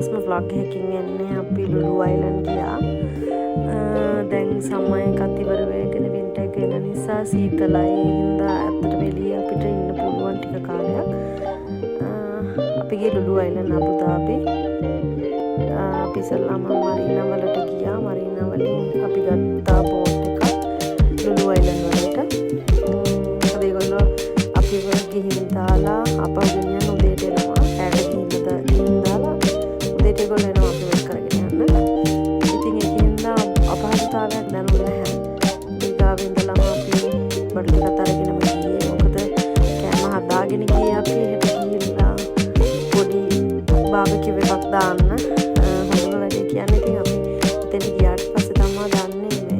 වෙනස්ම vlog එකකින් එන්නේ අපි ලුලු අයිලන්ඩ් ගියා. දැන් සමය එකත් ඉවර වෙගෙන වින්ටර් එක එන නිසා සීතලයි හින්දා ඇත්තට වෙලිය අපිට ඉන්න පුළුවන් ටික කාලයක්. අපි ගියේ ලුලු අයිලන්ඩ් අබුදාබි. අපි ඉස්සෙල්ලාම මරීනා වලට ගියා. මරීනා වලින් අපි ගත්තා බෝට් එකක් ලුලු අයිලන්ඩ් වලට. ඒගොල්ලෝ අපිව ගිහින් දාලා අපව ගෙනියන උදේට එනවා. ඇයට ගිහින් දාලා උදේට ඒගොල්ලෝ එනවා අපිව කරගෙන යන්න. ඉතින් ඒකින්ද අපහසුතාවයක් දැනුනේ නැහැ. ඊගාවෙන් ඉඳලම අපි බඩු ටිකක් අරගෙනම ගියේ. මොකද කෑම හදාගෙන ගියේ අපි හෙට ගිහිල්ලා පොඩි බාබකියු එකක් දාන්න. හොඳම වැඩේ කියන්නේ ඉතින් අපි එතන ගියාට පස්සේ තමයි දන්නේ මේ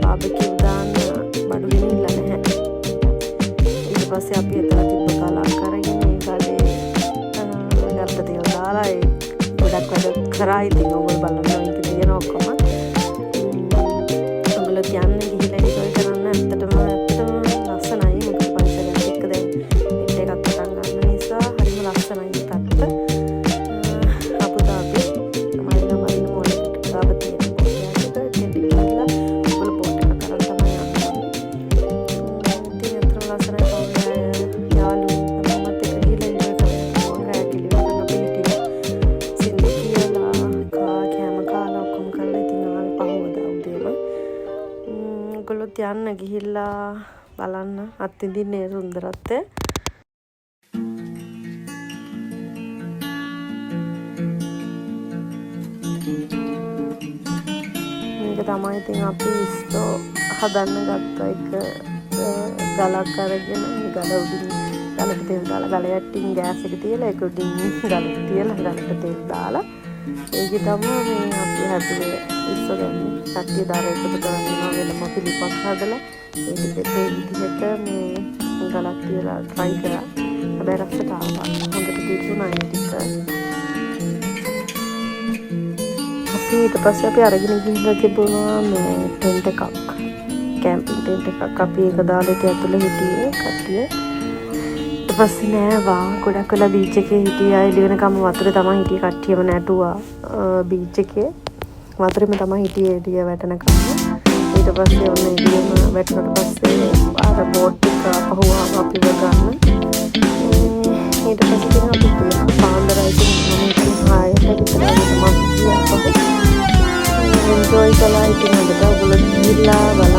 බාබකියු දාන්න බඩු ගෙනිල්ලා නැහැ. ඊට පස්සේ අපි එතන තිබ්බ කලක් අරගෙන ඒ කලේ ගත්ත තේල් දාලා ඒ ගොඩක් වැඩ කරා. ඉතින් ඕගොල්ලෝ බලන්න මේක තියෙන ඔක්කොම ඔයගොල්ලෝ කියන්නේ ගිහිල්ලා enjoy කරන්න. ඇත්තටම ලස්සනයි. මොකද පරිසරයත් එක්ක දැන් පිට එකක් පටන් ගන්න නිසා හරිම ලස්සනයි පැත්ත. අබුදාබි මරිනා මෝලෙකට ගාව තියෙන පොඩි ගිහිල්ලා ඔයගොල්ලෝ බෝට් එකක් අරන් තමයි යන්නේ. ඉතින් අතන ලස්සනයි පවුලේ යාළුවෝ මමත් එක්ක ගිහිල්ලා enjoy කරනවා. රෑ කිලිවල අපි හිටියා. සින්දු කියලා කෑම කාලා ඔක්කොම කරලා ඉතින් ආවේ පහවදා උදේම. ඔයගොල්ලොත් යන්න ගිහිල්ලා බලන්න අත්විඳින්නේ සුන්දරත්වය. මේක තමයි ඉතින් අපි ස්ටෝ හදන්න ගත්ත එක ගලක් අරගෙන ඒ ගල උඩින් ගලට තෙල් දාලා ගල යටින් ගෑස් එක තියලා ඒක උඩින් ගලට තියලා ගලට තෙල් දාලා ඒකේ තමයි මේ අපි හැදුවේ ඉස්සරන්නේ කට්ටිය දාර එකතු කරගෙන වෙනම පිළිපක් හදලා ඒ ටික ඒ විදිහට මේ ගලක් තියලා try කරා. හැබැයි රසට ආවා. හොඳට තිබුණා ඒ ටික. අපි ඊට පස්සේ අපි අරගෙන ගිහිල්ලා තිබුණා මේ ටෙන්ට් එකක්. කැම්පින් ටෙන්ට් එකක් අපි ඒක දාලා ඒක ඇතුලේ හිටියේ කට්ටිය. ඊට පස්සේ නෑවා ගොඩක් වෙලා බීච් එකේ හිටියා. එළි වෙනකම් වතුරේ තමයි හිටියේ. කට්ටියම නැටුවා බීච් එකේ. වතුරේම තමයි හිටියේ එළිය වැටෙනකම්. ඊට පස්සේ ඔන්න එළියම වැටුණාට පස්සේ ආර බෝට් එක පහුවාම අපිව ගන්න. ඊට පස්සේ ඉතින් අපි පාන්දරයි ඉතින් මම ඉතින් 6ට විතර මම ගියා පහු. enjoy කළා. ඉතින් අද ඔයගොල්ලෝ ගිහිල්ලා බලන්න